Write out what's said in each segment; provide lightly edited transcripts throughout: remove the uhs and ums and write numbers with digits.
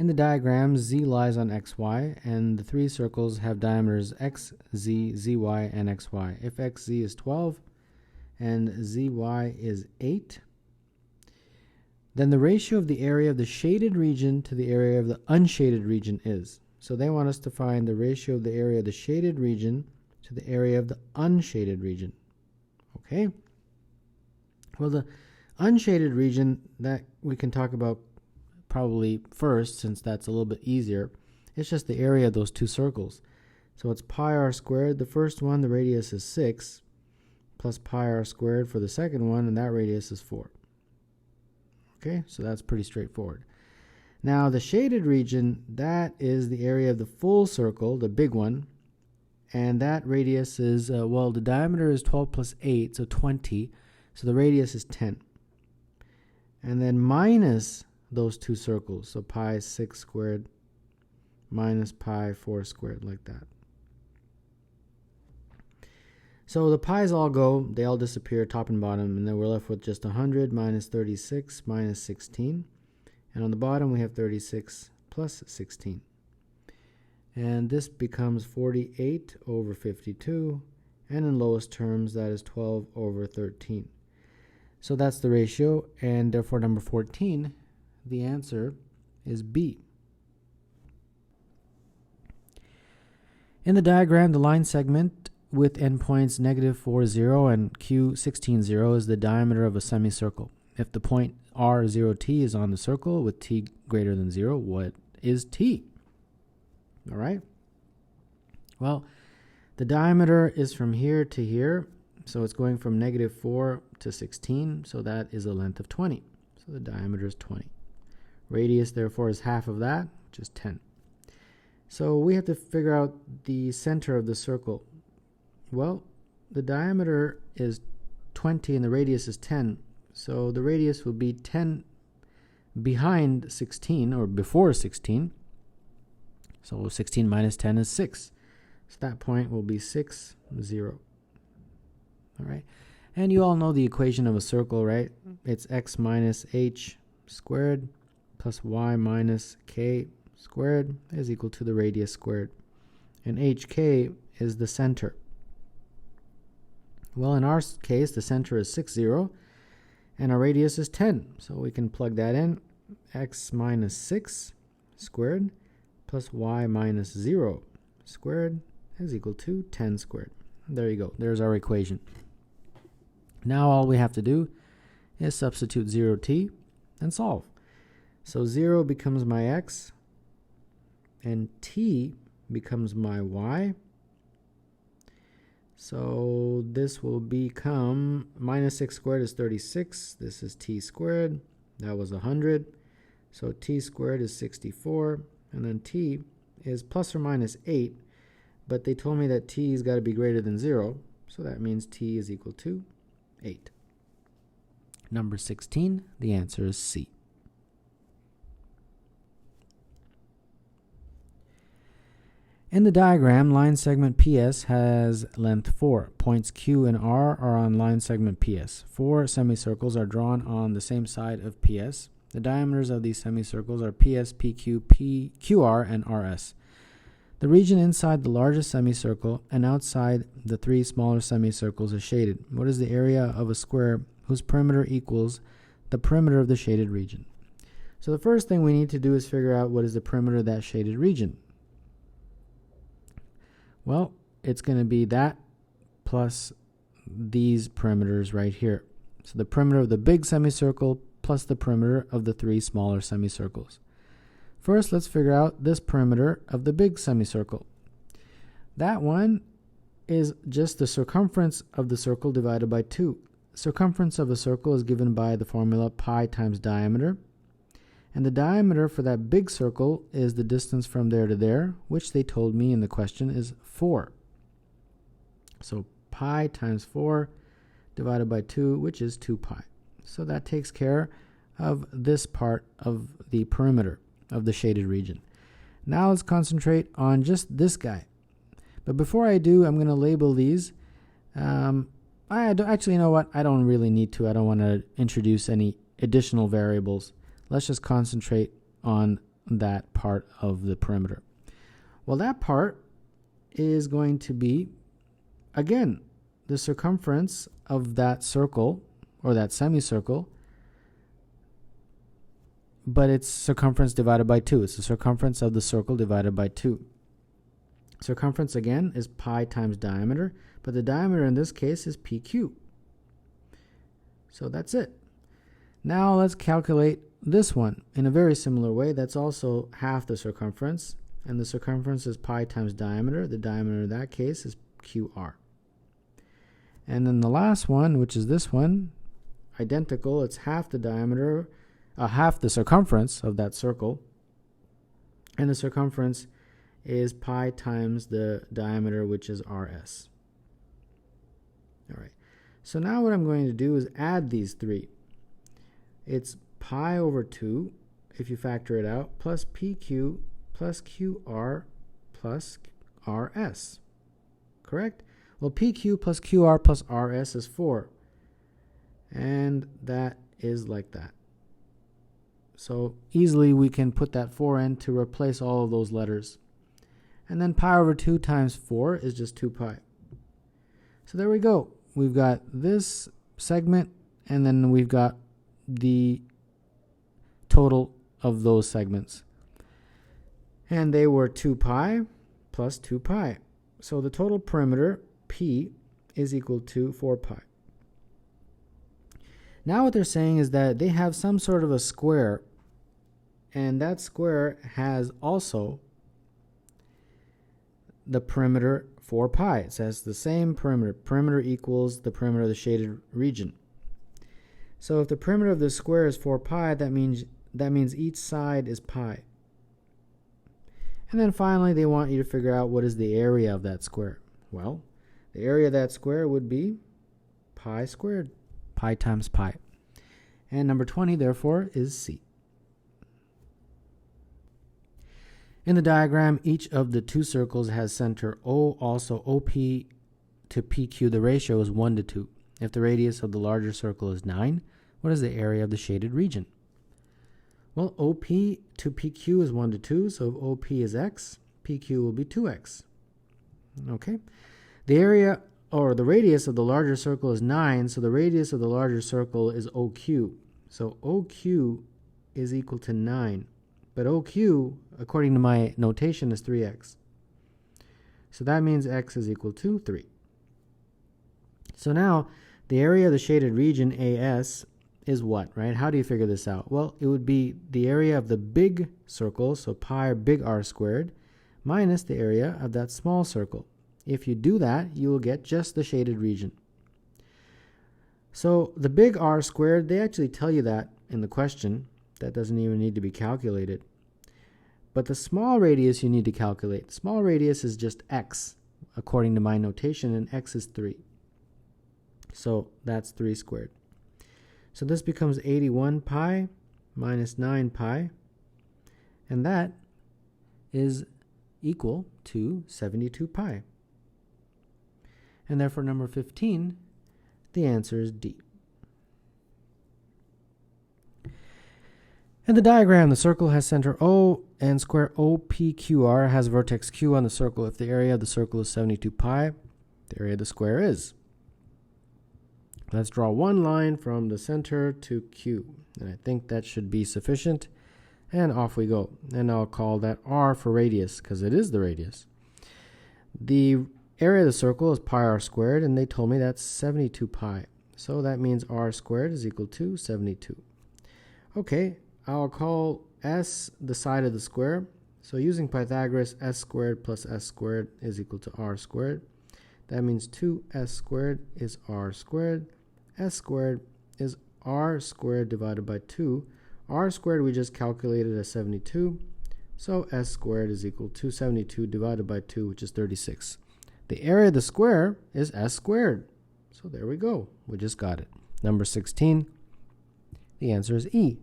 In the diagram, z lies on xy, and the three circles have diameters x, z, zy, and xy. If xz is 12 and zy is 8, then the ratio of the area of the shaded region to the area of the unshaded region is. So they want us to find the ratio of the area of the shaded region to the area of the unshaded region. Okay? Well, the unshaded region that we can talk about probably first, since that's a little bit easier, it's just the area of those two circles. So it's pi r squared. The first one, the radius is 6, plus pi r squared for the second one, and that radius is 4. Okay, so that's pretty straightforward. Now the shaded region, that is the area of the full circle, the big one, and that radius is, well, the diameter is 12 plus 8, so 20, so the radius is 10. And then minus those two circles, so pi 6 squared minus pi 4 squared, like that. So the pi's all go, they all disappear, top and bottom, and then we're left with just 100 minus 36 minus 16. And on the bottom we have 36 plus 16. And this becomes 48 over 52, and in lowest terms that is 12 over 13. So that's the ratio, and therefore number 14, the answer is B. In the diagram, the line segment with endpoints -4, 0 and Q 16, 0 is the diameter of a semicircle. If the point R 0 t is on the circle with t greater than 0, what is t? All right. Well, the diameter is from here to here, so it's going from -4 to 16, so that is a length of 20. So the diameter is 20. Radius, therefore, is half of that, which is 10. So we have to figure out the center of the circle. Well, the diameter is 20 and the radius is 10, so the radius will be 10 behind 16, or before 16. So 16 minus 10 is 6. So that point will be 6, 0. All right. And you all know the equation of a circle, right? It's x minus h squared plus y minus k squared is equal to the radius squared. And hk is the center. Well, in our case, the center is 6, 0, and our radius is 10. So we can plug that in. X minus 6 squared plus y minus 0 squared is equal to 10 squared. There you go. There's our equation. Now all we have to do is substitute 0t and solve. So 0 becomes my x, and t becomes my y. So this will become minus 6 squared is 36. This is t squared. That was 100. So t squared is 64. And then t is plus or minus 8. But they told me that t has got to be greater than 0. So that means t is equal to 8. Number 16, the answer is C. In the diagram, line segment PS has length 4. Points Q and R are on line segment PS. 4 semicircles are drawn on the same side of PS. The diameters of these semicircles are PS, PQ, QR, and RS. The region inside the largest semicircle and outside the 3 smaller semicircles is shaded. What is the area of a square whose perimeter equals the perimeter of the shaded region? So the first thing we need to do is figure out what is the perimeter of that shaded region. Well, it's going to be that plus these perimeters right here. So the perimeter of the big semicircle plus the perimeter of the 3 smaller semicircles. First, let's figure out this perimeter of the big semicircle. That one is just the circumference of the circle divided by 2. Circumference of a circle is given by the formula pi times diameter. And the diameter for that big circle is the distance from there to there, which they told me in the question is 4. So pi times 4 divided by 2, which is 2 pi. So that takes care of this part of the perimeter of the shaded region. Now let's concentrate on just this guy. But before I do, I'm going to label these. Actually, you know what? I don't really need to. I don't want to introduce any additional variables. Let's just concentrate on that part of the perimeter? Well, that part is going to be, again, the circumference of that circle or that semicircle, but it's circumference divided by 2. It's the circumference of the circle divided by 2. Circumference, again, is pi times diameter, but the diameter in this case is PQ. So that's it. Now let's calculate this one in a very similar way. That's also half the circumference, and the circumference is pi times diameter. The diameter in that case is QR. And then the last one, which is this one, identical. It's half the diameter, half the circumference of that circle, and the circumference is pi times the diameter, which is RS. All right. So now what I'm going to do is add these three. It's pi over 2, if you factor it out, plus PQ plus QR plus RS. Correct? Well, PQ plus QR plus RS is 4. And that is like that. So easily we can put that 4 in to replace all of those letters. And then pi over 2 times 4 is just 2 pi. So there we go. We've got this segment, and then we've got the total of those segments. And they were 2 pi plus 2 pi. So the total perimeter, P, is equal to 4 pi. Now what they're saying is that they have some sort of a square, and that square has also the perimeter 4 pi. It says the same perimeter. Perimeter equals the perimeter of the shaded region. So if the perimeter of the square is 4 pi, that means each side is pi. And then finally, they want you to figure out what is the area of that square. Well, the area of that square would be pi squared. Pi times pi. And number 20, therefore, is C. In the diagram, each of the two circles has center O. Also, OP to PQ, the ratio is 1 to 2. If the radius of the larger circle is 9, what is the area of the shaded region? Well, OP to PQ is 1 to 2, so if OP is x, PQ will be 2x. Okay? The area or the radius of the larger circle is 9, so the radius of the larger circle is OQ. So OQ is equal to 9. But OQ, according to my notation, is 3x. So that means x is equal to 3. So now, the area of the shaded region, AS, is what, right? How do you figure this out? Well, it would be the area of the big circle, so pi or big R squared, minus the area of that small circle. If you do that, you will get just the shaded region. So the big R squared, they actually tell you that in the question. That doesn't even need to be calculated. But the small radius you need to calculate. The small radius is just x, according to my notation, and x is 3. So that's 3 squared. So this becomes 81 pi minus 9 pi, and that is equal to 72 pi. And therefore, number 15, the answer is D. In the diagram, the circle has center O, and square OPQR has vertex Q on the circle. If the area of the circle is 72 pi, the area of the square is. Let's draw one line from the center to Q. And I think that should be sufficient. And off we go. And I'll call that R for radius, because it is the radius. The area of the circle is pi r squared, and they told me that's 72 pi. So that means r squared is equal to 72. Okay, I'll call S the side of the square. So using Pythagoras, S squared plus S squared is equal to R squared. That means 2S squared is R squared. S squared is R squared divided by 2. R squared we just calculated as 72. So S squared is equal to 72 divided by 2, which is 36. The area of the square is S squared. So there we go. We just got it. Number 16, the answer is E.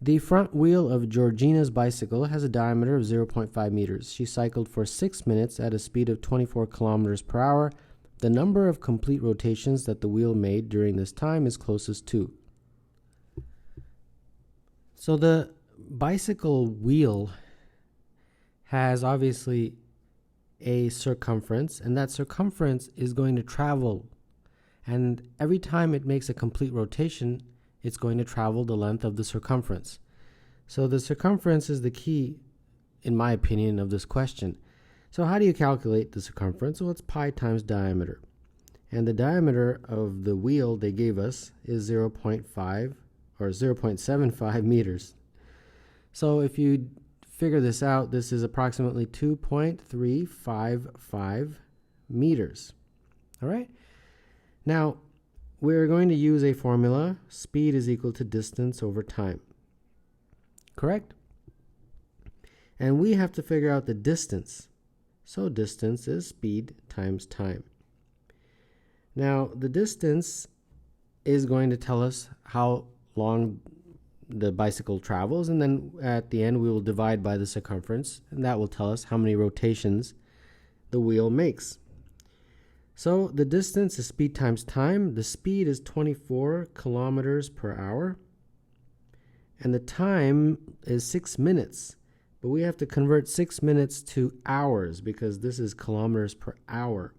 The front wheel of Georgina's bicycle has a diameter of 0.5 meters. She cycled for 6 minutes at a speed of 24 kilometers per hour. The number of complete rotations that the wheel made during this time is closest to. So the bicycle wheel has obviously a circumference, and that circumference is going to travel. And every time it makes a complete rotation, it's going to travel the length of the circumference. So the circumference is the key, in my opinion, of this question. So how do you calculate the circumference? Well, it's pi times diameter. And the diameter of the wheel they gave us is 0.5 or 0.75 meters. So if you figure this out, this is approximately 2.355 meters. All right? Now, we're going to use a formula. Speed is equal to distance over time. Correct? And we have to figure out the distance. So distance is speed times time. Now, the distance is going to tell us how long the bicycle travels, and then at the end we will divide by the circumference, and that will tell us how many rotations the wheel makes. So the distance is speed times time. The speed is 24 kilometers per hour, and the time is 6 minutes. But we have to convert 6 minutes to hours because this is kilometers per hour.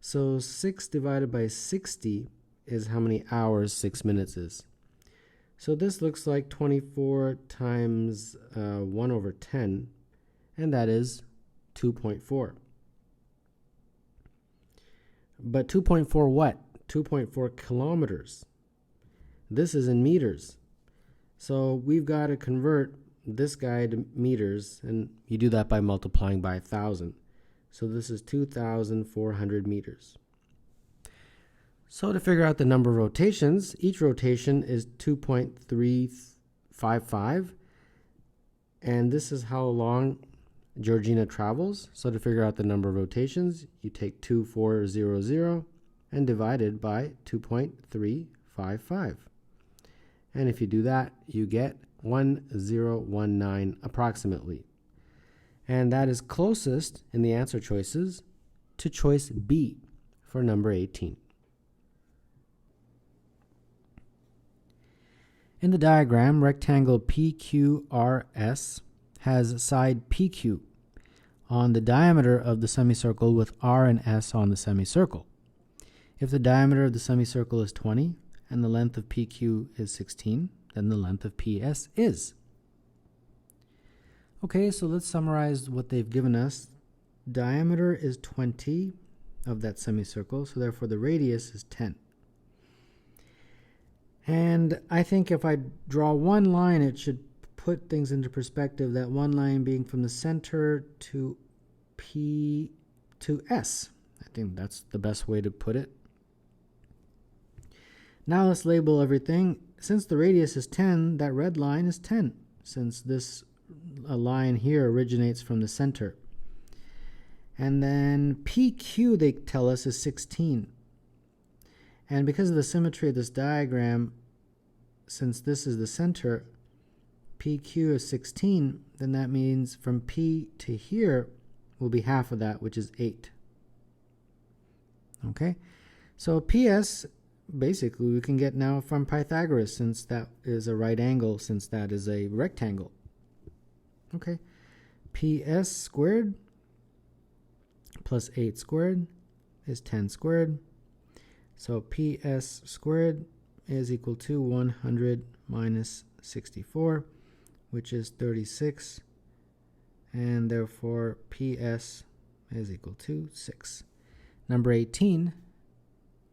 So 6 divided by 60 is how many hours 6 minutes is. So this looks like 24 times 1 over 10, and that is 2.4. But 2.4 what? 2.4 kilometers. This is in meters. So we've got to convert this guy to meters, and you do that by multiplying by 1,000. So this is 2,400 meters. So to figure out the number of rotations, each rotation is 2.355, and this is how long Georgina travels. So to figure out the number of rotations, you take 2,400 and divide it by 2.355. And if you do that, you get 1019 approximately. And that is closest in the answer choices to choice B for number 18. In the diagram, rectangle PQRS has side PQ on the diameter of the semicircle with R and S on the semicircle. If the diameter of the semicircle is 20 and the length of PQ is 16, then the length of PS is. Okay, so let's summarize what they've given us. Diameter is 20 of that semicircle, so therefore the radius is 10. And I think if I draw one line, it should put things into perspective, that one line being from the center to P to S. I think that's the best way to put it. Now let's label everything. Since the radius is 10, that red line is 10, since this line here originates from the center. And then PQ, they tell us, is 16. And because of the symmetry of this diagram, since this is the center, PQ is 16, then that means from P to here will be half of that, which is 8. Okay, so PS, basically we can get now from Pythagoras, since that is a right angle, since that is a rectangle. Okay, PS squared plus 8 squared is 10 squared. So PS squared is equal to 100 minus 64, which is 36. And therefore PS is equal to 6. Number 18,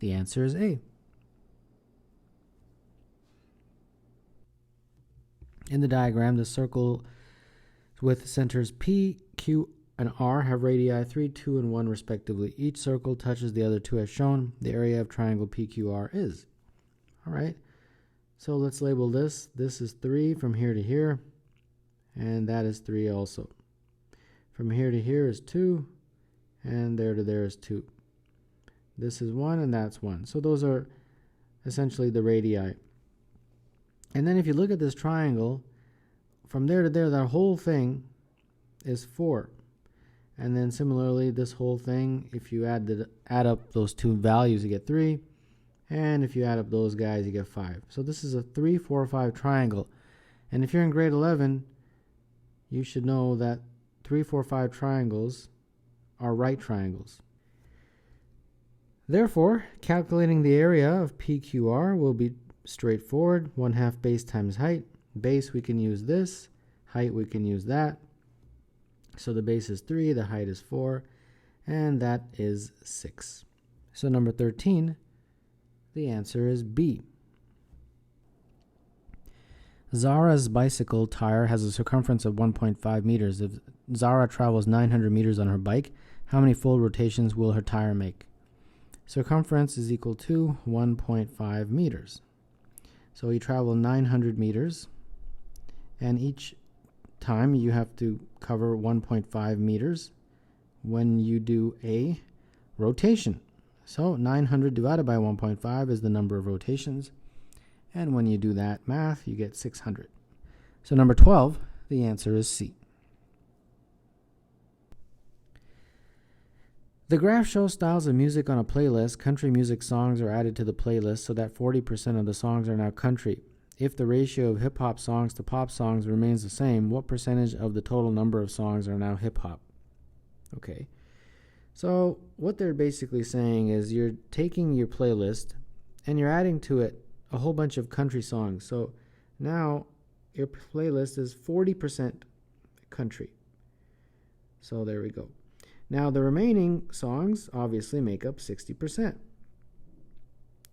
the answer is A. In the diagram, the circle with centers P, Q, and R have radii 3, 2, and 1 respectively. Each circle touches the other two as shown. The area of triangle PQR is. All right, so let's label this. This is 3 from here to here, and that is 3 also. From here to here is 2, and there to there is 2. This is 1, and that's 1. So those are essentially the radii. And then if you look at this triangle, from there to there, that whole thing is 4. And then similarly, this whole thing, if you add up those two values, you get 3. And if you add up those guys, you get 5. So this is a 3, 4, 5 triangle. And if you're in grade 11, you should know that 3, 4, 5 triangles are right triangles. Therefore, calculating the area of PQR will be straightforward. 1/2 base times height. Base, we can use this. Height, we can use that. So the base is 3, the height is 4, and that is 6. So number 13, the answer is B. Zara's bicycle tire has a circumference of 1.5 meters. If Zara travels 900 meters on her bike, how many full rotations will her tire make? Circumference is equal to 1.5 meters. So you travel 900 meters, and each time you have to cover 1.5 meters when you do a rotation. So 900 divided by 1.5 is the number of rotations. And when you do that math, you get 600. So number 12, the answer is C. The graph shows styles of music on a playlist. Country music songs are added to the playlist so that 40% of the songs are now country. If the ratio of hip-hop songs to pop songs remains the same, what percentage of the total number of songs are now hip-hop? Okay. So what they're basically saying is you're taking your playlist and you're adding to it a whole bunch of country songs. So now your playlist is 40% country. So there we go. Now the remaining songs obviously make up 60%.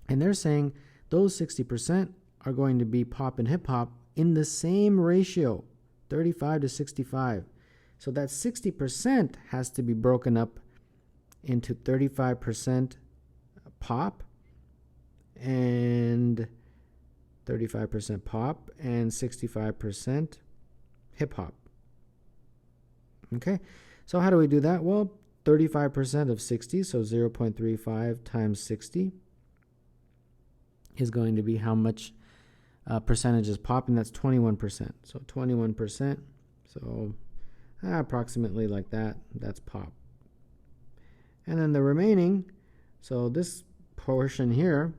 And they're saying those 60% are going to be pop and hip hop in the same ratio, 35 to 65. So that 60% has to be broken up into 35% pop and 35% pop and 65% hip hop. Okay, so how do we do that? Well, 35% of 60, so 0.35 times 60 is going to be how much percentage is pop, and that's 21%. So 21%, so approximately like that, that's pop. And then the remaining, so this portion here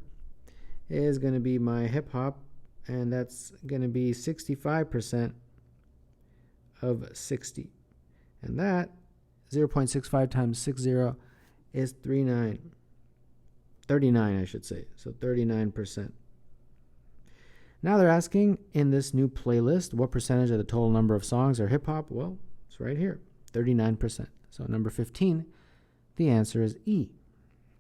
is going to be my hip hop, and that's going to be 65% of 60. And that 0.65 times 60 is 39, I should say. So 39%. Now they're asking, in this new playlist, what percentage of the total number of songs are hip hop? Well, it's right here, 39%. So number 15, the answer is E.